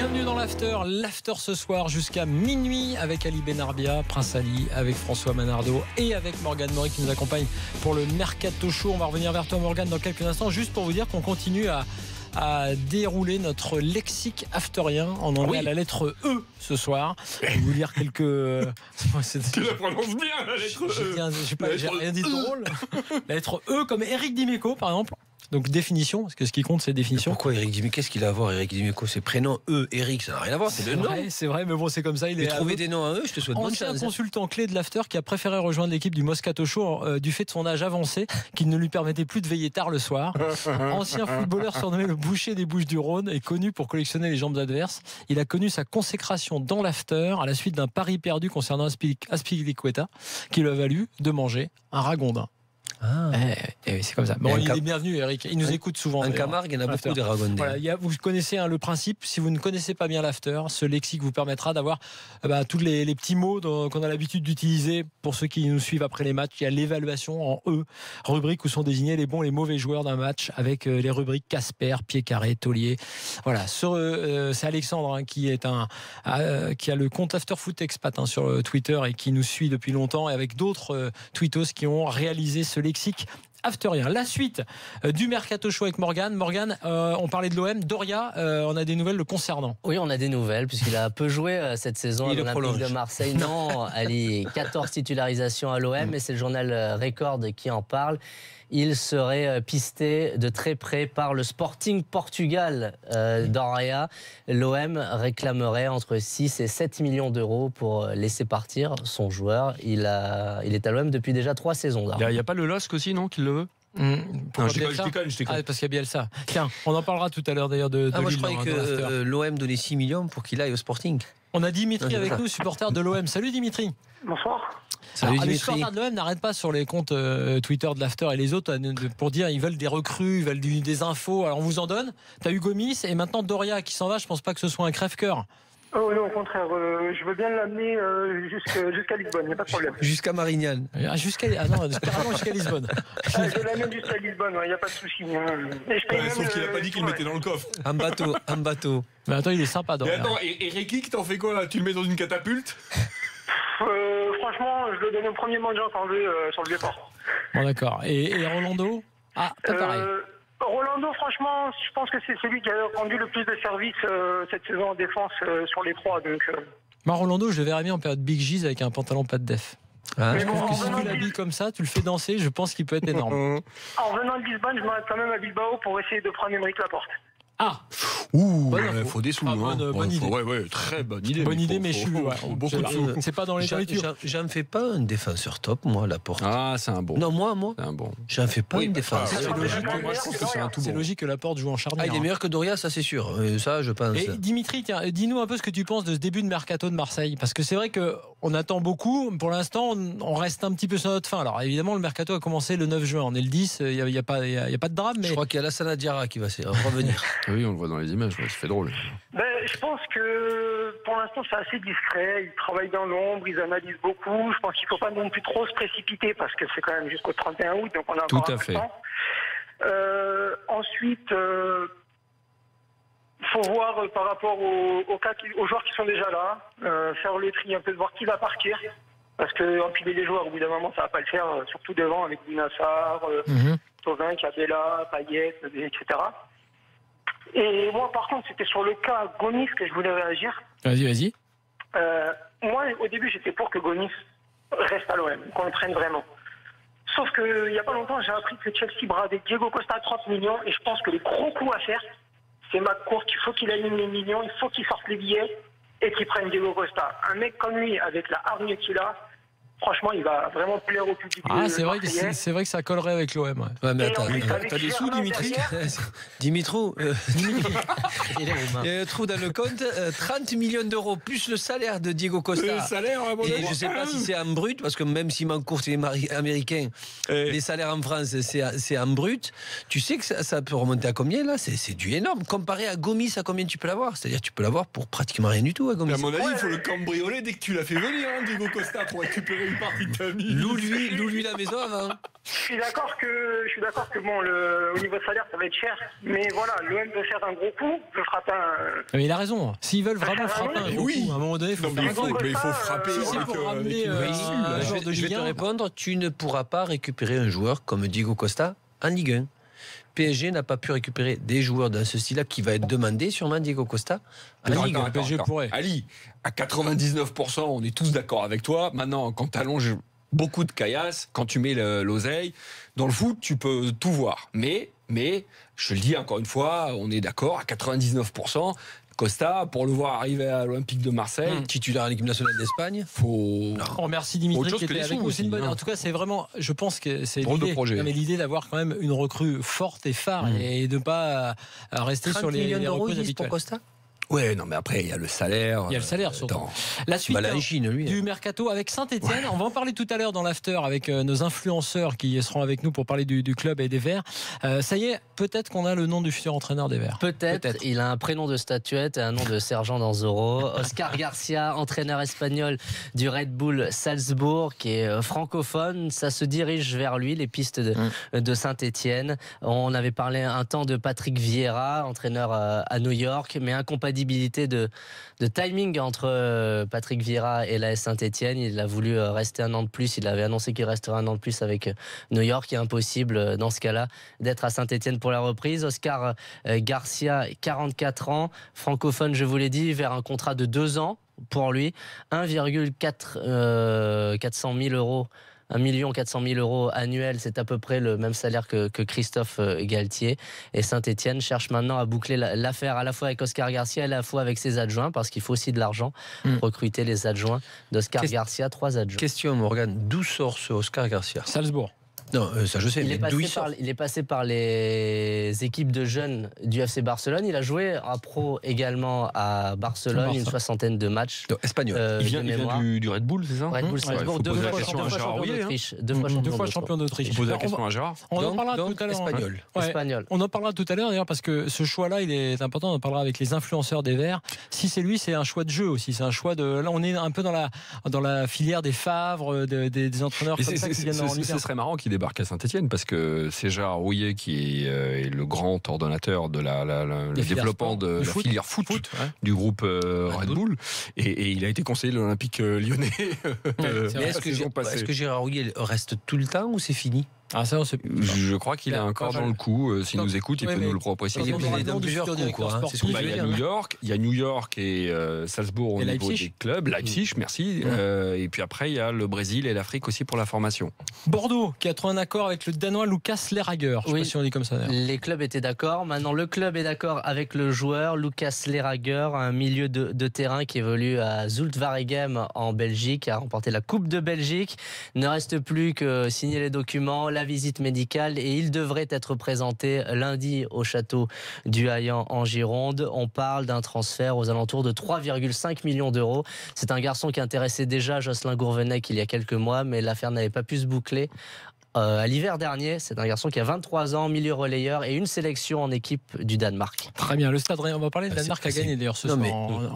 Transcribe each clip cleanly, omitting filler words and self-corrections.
Bienvenue dans l'After ce soir jusqu'à minuit avec Ali Benarbia, Prince Ali, avec François Manardo et avec Morgane Maury qui nous accompagne pour le Mercato Show. On va revenir vers toi Morgane dans quelques instants, juste pour vous dire qu'on continue à dérouler notre lexique afterien en anglais à la lettre E ce soir. Je vais vous lire quelques... Tu la prononces bien, la lettre E. J'ai rien dit de drôle. La lettre E comme Eric Dimeco par exemple. Donc définition, parce que ce qui compte c'est définition. Mais pourquoi Eric Dimeco? Qu'est-ce qu'il a à voir Eric Dimeco? C'est prénom Eric, ça n'a rien à voir, c'est le nom. C'est vrai, mais bon c'est comme ça. Il est trouver des noms à eux, je te souhaite bonne chance. Ancien consultant clé de l'After qui a préféré rejoindre l'équipe du Moscato Show du fait de son âge avancé qui ne lui permettait plus de veiller tard le soir. Ancien footballeur surnommé le boucher des Bouches-du-Rhône et connu pour collectionner les jambes adverses. Il a connu sa consécration dans l'After à la suite d'un pari perdu concernant Azpilicueta qui lui a valu de manger un ragondin. C'est comme ça. Bon, il est bienvenu, Eric. Il nous écoute souvent. En Camargue, il y en a beaucoup des ragondins. Voilà, vous connaissez le principe. Si vous ne connaissez pas bien l'After, ce lexique vous permettra d'avoir tous les petits mots qu'on a l'habitude d'utiliser pour ceux qui nous suivent après les matchs. Il y a l'évaluation en E, rubrique où sont désignés les bons et les mauvais joueurs d'un match avec les rubriques Casper, Pied Carré, Taulier. Voilà. C'est Alexandre qui a le compte AfterFoot Expat sur Twitter et qui nous suit depuis longtemps et avec d'autres tweetos qui ont réalisé ce lexique afterien. La suite du Mercato Show avec Morgane. Morgane, on parlait de l'OM. Doria, on a des nouvelles le concernant. Oui, on a des nouvelles puisqu'il a peu joué cette saison à l'Olympique de Marseille. Non, allez, 14 titularisations à l'OM et c'est le journal Record qui en parle. Il serait pisté de très près par le Sporting Portugal d'Oria. L'OM réclamerait entre 6 et 7 millions d'euros pour laisser partir son joueur. Il est à l'OM depuis déjà 3 saisons. Il n'y a pas le LOSC aussi, non, qui le veut? Non, je déconne. Parce qu'il y a Bielsa. Tiens, on en parlera tout à l'heure d'ailleurs de moi je croyais que l'OM donnait 6 millions pour qu'il aille au Sporting. On a Dimitri avec nous, supporter de l'OM. Salut Dimitri. Bonsoir. Salut Dimitri. Les supporters de l'OM n'arrêtent pas sur les comptes Twitter de l'After et les autres pour dire ils veulent des recrues, ils veulent des infos. Alors on vous en donne. T'as eu Gomis et maintenant Doria qui s'en va. Je pense pas que ce soit un crève-cœur. Oh non, au contraire, je veux bien l'amener jusqu'à Lisbonne, il n'y a pas de problème. Jusqu'à Marignane. Carrément jusqu'à Lisbonne. Je l'amène jusqu'à Lisbonne, il n'y a pas de souci. Sauf qu'il n'a pas dit qu'il le mettait dans le coffre. Un bateau. Mais attends, il est sympa. Mais attends, et Ricky, t'en fais quoi là? Tu le mets dans une catapulte? Franchement, je le donne au premier mangeant quand je vais sur le Vieux-Port. Bon d'accord. Et Rolando? Ah, pas pareil. Rolando, franchement, je pense que c'est celui qui a rendu le plus de services cette saison en défense sur les 3. Donc, Rolando, je le verrais bien en période Big G's avec un pantalon pas de def. Mais bon, que si tu l'habilles comme ça, tu le fais danser, je pense qu'il peut être énorme. En venant de Lisbonne, je m'arrête quand même à Bilbao pour essayer de prendre Émeric Laporte. Ah, il faut des sous. Bonne idée. Ouais, très bonne idée. Bonne idée, mais je suis. Beaucoup de sous. C'est pas dans les nourritures. J'en fais pas un défenseur top, moi, Laporte. Ah, c'est un bon. Non, moi. C'est un bon. J'en fais pas une défense. C'est logique que Laporte joue en charnière. Il est meilleur que Doria, ça c'est sûr. Ça, je pense. Et Dimitri, tiens, dis-nous un peu ce que tu penses de ce début de mercato de Marseille, parce que c'est vrai que on attend beaucoup. Pour l'instant, on reste un petit peu sur notre fin. Alors évidemment, le mercato a commencé le 9 juin. On est le 10. Il y a pas de drame. Mais je crois qu'il y a Lassana Diarra qui va revenir. Oui, on le voit dans les images. Ça fait drôle. Je pense que pour l'instant c'est assez discret. Ils travaillent dans l'ombre, ils analysent beaucoup. Je pense qu'il ne faut pas non plus trop se précipiter parce que c'est quand même jusqu'au 31 août, donc on a encore un peu de temps. Ensuite, il faut voir par rapport aux joueurs qui sont déjà là, faire le tri un peu, de voir qui va partir. Parce que empiler les joueurs, au bout d'un moment, ça ne va pas le faire, surtout devant avec Bounassar, Thauvin, Cabella, Payet, etc. Et moi, par contre, c'était sur le cas Gomis que je voulais réagir. Vas-y. Moi, au début, j'étais pour que Gomis reste à l'OM, qu'on le prenne vraiment. Sauf qu'il n'y a pas longtemps, j'ai appris que Chelsea bradait Diego Costa à 30 millions et je pense que les gros coups à faire, c'est McCourt, il faut qu'il aligne les millions, il faut qu'il sorte les billets et qu'il prenne Diego Costa. Un mec comme lui, avec la hargne qu'il a, franchement, il va vraiment plaire au public. C'est vrai que ça collerait avec l'OM. Ouais, mais attends, t'as des sous, Dimitri? Dimitro, il y a un trou dans le compte, 30 millions d'euros plus le salaire de Diego Costa. Le salaire, et je ne sais pas si c'est en brut, parce que même si Mancourt est américain, les salaires en France, c'est en brut. Tu sais que ça peut remonter à combien là? C'est du énorme. Comparé à Gomis, à combien tu peux l'avoir? C'est-à-dire tu peux l'avoir pour pratiquement rien du tout à Gomis. À mon avis, il faut le cambrioler dès que tu l'as fait venir, Diego Costa, pour récupérer une partie de ta vie. Loue-lui la maison avant. Je suis d'accord que bon, au niveau de salaire, ça va être cher. Mais voilà, l'OM veut faire un gros coup, veut frapper un. Mais il a raison. S'ils veulent vraiment frapper un gros coup, à un moment donné, il faut faire un gros coup. Mais il faut frapper. Si c'est pour ramener un joueur de Je vais Ligue te 1. répondre, tu ne pourras pas récupérer un joueur comme Diego Costa en Ligue 1. PSG n'a pas pu récupérer des joueurs dans ce style-là qui va être demandé sûrement Diego Costa en Ligue 1. PSG pourrait. Ali, à 99%, on est tous d'accord avec toi. Maintenant, quand tu allonges beaucoup de caillasses, quand tu mets l'oseille, dans le foot, tu peux tout voir. Mais, je le dis encore une fois, on est d'accord, à 99%, Costa, pour le voir arriver à l'Olympique de Marseille, titulaire à l'équipe nationale d'Espagne, faut... On remercie Dimitri Autre chose qui que était les avec sous nous. C'est une bonne- aussi, hein. En tout cas, c'est vraiment, je pense que c'est Drôle de l'idée. projet. Non, mais l'idée d'avoir quand même une recrue forte et phare et de ne pas rester 30 sur les millions d'euros recrues ils disent pour habituelles. Costa. Ouais, non, mais après, il y a le salaire. Il y a le salaire, surtout. attends. La suite Bah, la Chine, lui. du mercato avec Saint-Etienne. On va en parler tout à l'heure dans l'after avec nos influenceurs qui seront avec nous pour parler du club et des Verts. Ça y est, peut-être qu'on a le nom du futur entraîneur des Verts. Peut-être. Il a un prénom de statuette et un nom de sergent dans Zorro. Oscar Garcia, entraîneur espagnol du Red Bull Salzbourg, qui est francophone. Ça se dirige vers lui, les pistes de Saint-Etienne. On avait parlé un temps de Patrick Vieira, entraîneur à New York, mais incompatibilité de timing entre Patrick Vieira et l'AS Saint-Etienne. Il a voulu rester un an de plus. Il avait annoncé qu'il resterait un an de plus avec New York. Il est impossible, dans ce cas-là, d'être à Saint-Etienne pour la reprise. Oscar Garcia, 44 ans, francophone, je vous l'ai dit, vers un contrat de 2 ans pour lui. 1,4 million 400 000 euros annuels, c'est à peu près le même salaire que Christophe Galtier. Et Saint-Etienne cherche maintenant à boucler l'affaire à la fois avec Oscar Garcia et à la fois avec ses adjoints, parce qu'il faut aussi de l'argent pour recruter les adjoints d'Oscar Garcia, 3 adjoints. Question, Morgane, d'où sort ce Oscar Garcia? Salzbourg. Non, ça je sais, mais d'où il sort? Il est passé par les équipes de jeunes du FC Barcelone. Il a joué en pro également à Barcelone, une 60aine de matchs. Espagnol. Il vient du Red Bull, c'est ça? Red Bull Salzbourg, deux fois champion d'Autriche. On pose la question à Gérard. On en parlera tout à l'heure. Espagnol. Ouais. Espagnol. On en parlera tout à l'heure d'ailleurs parce que ce choix-là, il est important. On en parlera avec les influenceurs des Verts. Si c'est lui, c'est un choix de jeu aussi. C'est un choix de. Là, on est un peu dans la filière des Favre, des entraîneurs comme ça qui viennent en Ligue 1. Ce serait marrant qu'il débarque à Saint-Etienne parce que c'est Gérard Rouillet qui est le grand ordonnateur de le développement de la filière foot du groupe Red Bull. Et il a été conseiller de l'Olympique lyonnais. Mais est-ce que Gérard Rouillet reste tout le temps ou c'est fini? Ah, ça, on sait. Je crois qu'il est encore dans le coup. S'il nous écoute, il peut nous le préciser. Il est dans plusieurs coups, quoi. C'est ce que je veux dire. Il y a New York et Salzbourg au niveau des clubs. Leipzig, merci. Et puis après, il y a le Brésil et l'Afrique aussi pour la formation. Bordeaux, qui a trouvé un accord avec le Danois Lucas Lerager. Je ne sais pas si on dit comme ça. Les clubs étaient d'accord. Maintenant, le club est d'accord avec le joueur Lucas Lerager, un milieu de terrain qui évolue à Zulte Waregem en Belgique, a remporté la Coupe de Belgique. Il ne reste plus que signer les documents, la visite médicale, et il devrait être présenté lundi au château du Haillan en Gironde. On parle d'un transfert aux alentours de 3,5 millions d'euros. C'est un garçon qui intéressait déjà Jocelyn Gourvenec il y a quelques mois, mais l'affaire n'avait pas pu se boucler. À l'hiver dernier, c'est un garçon qui a 23 ans, milieu relayeur et une sélection en équipe du Danemark. Très bien, le Stade Rennais, on va parler. Le Danemark a gagné d'ailleurs ce soir.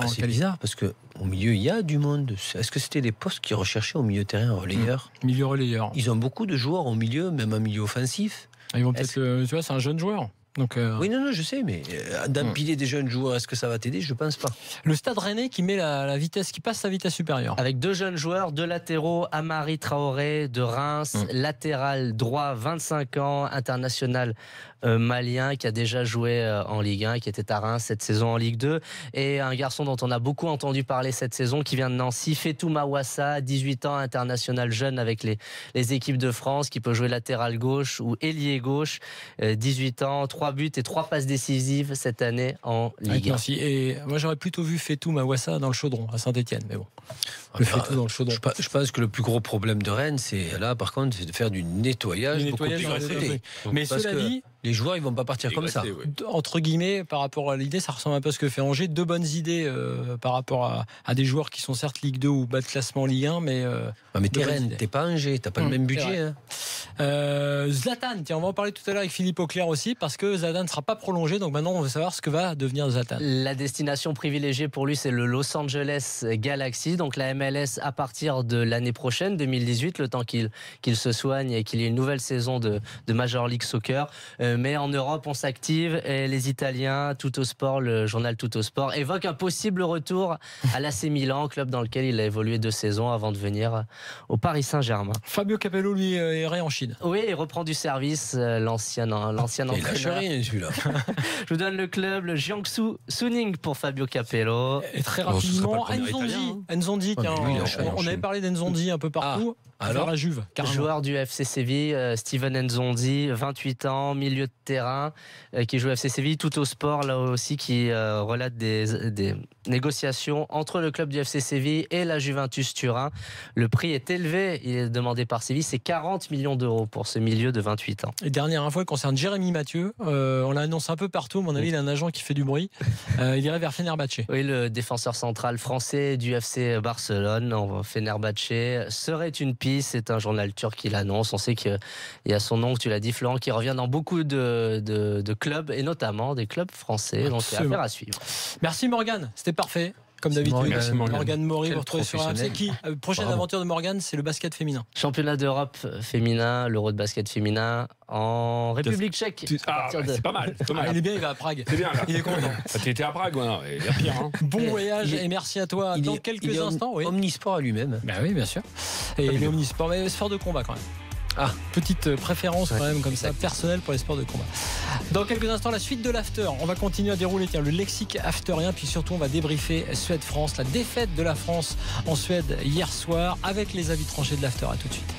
C'est bizarre parce qu'au milieu, il y a du monde. Est-ce que c'était les postes qu'ils recherchaient au milieu terrain relayeur? Milieu relayeur. Ils ont beaucoup de joueurs au milieu, même un milieu offensif. Ils vont peut-être, tu vois, c'est un jeune joueur. Donc, oui, non, je sais, mais d'empiler des jeunes joueurs, est-ce que ça va t'aider? Je pense pas. Le Stade Rennais qui met la vitesse, qui passe la vitesse supérieure. Avec 2 jeunes joueurs, 2 latéraux, Amari Traoré de Reims, latéral droit, 25 ans, international malien, qui a déjà joué en Ligue 1, qui était à Reims cette saison en Ligue 2, et un garçon dont on a beaucoup entendu parler cette saison, qui vient de Nancy, Fetou Mawassa, 18 ans, international jeune avec les équipes de France, qui peut jouer latéral gauche ou ailier gauche, 18 ans, 3 buts et 3 passes décisives cette année en Ligue 1. Et moi j'aurais plutôt vu Fetou Mawassa dans le chaudron à Saint-Etienne, mais bon. Le Fetou dans le chaudron. Je pense que le plus gros problème de Rennes, c'est là par contre, c'est de faire du nettoyage beaucoup plus répété. Mais cela dit, les joueurs, ils vont pas partir comme ça. Entre guillemets, par rapport à l'idée, ça ressemble un peu à ce que fait Angers. 2 bonnes idées par rapport à des joueurs qui sont certes Ligue 2 ou bas de classement Ligue 1, mais. Mais t'es Rennes, t'es pas Angers, t'as pas le même budget. Hein. Zlatan, tiens, on va en parler tout à l'heure avec Philippe Auclair aussi, parce que Zlatan ne sera pas prolongé. Donc maintenant, on veut savoir ce que va devenir Zlatan. La destination privilégiée pour lui, c'est le Los Angeles Galaxy. dit, donc la MLS à partir de l'année prochaine, 2018, le temps qu'il se soigne et qu'il y ait une nouvelle saison de Major League Soccer. Mais en Europe, on s'active et les Italiens, Tuttosport, le journal Tuttosport, évoque un possible retour à l'AC Milan, club dans lequel il a évolué 2 saisons avant de venir au Paris Saint-Germain. Fabio Capello, lui, irait en Chine. Oui, il reprend du service, l'ancien entraîneur. Il lâche rien, celui-là. Je vous donne le club, le Jiangsu Suning pour Fabio Capello. Et très rapidement, Nzondi, on avait parlé d'Nzondi un peu partout. Alors la Juve, carrément. Joueur du FC Séville, Steven Nzondi, 28 ans, milieu de terrain, qui joue au FC Séville, Tuttosport là aussi qui relate des négociations entre le club du FC Séville et la Juventus Turin. Le prix est élevé, il est demandé par Séville, c'est 40 millions d'euros pour ce milieu de 28 ans. Et dernière info, il concerne Jérémy Mathieu. On l'annonce un peu partout, à mon avis, il a un agent qui fait du bruit. Il irait vers Fenerbahçe. Oui, le défenseur central français du FC Barcelone, Fenerbahçe, serait une piste. C'est un journal turc qui l'annonce. On sait qu'il y a son nom, tu l'as dit, Florent, qui revient dans beaucoup de clubs, et notamment des clubs français. Donc c'est affaire à suivre. Merci Morgane, c'était parfait. Comme d'habitude, Morgane Maury, vous retrouvez sur RMC. Prochaine aventure de Morgane, c'est le basket féminin. Championnat d'Europe féminin, l'Euro de basket féminin en République tchèque. C'est pas mal. Il est bien, il va à Prague. C'est bien, là. Il est content. Tu étais à Prague, il y a pire. Bon voyage et merci à toi. Dans quelques instants. Omnisport à lui-même. Bah oui, bien sûr. Et il est omnisport, mais sport de combat quand même. Petite préférence quand même comme ça, personnelle pour les sports de combat. Dans quelques instants, la suite de l'after. On va continuer à dérouler le lexique afterien, puis surtout on va débriefer Suède-France, la défaite de la France en Suède hier soir avec les avis tranchés de l'after. À tout de suite.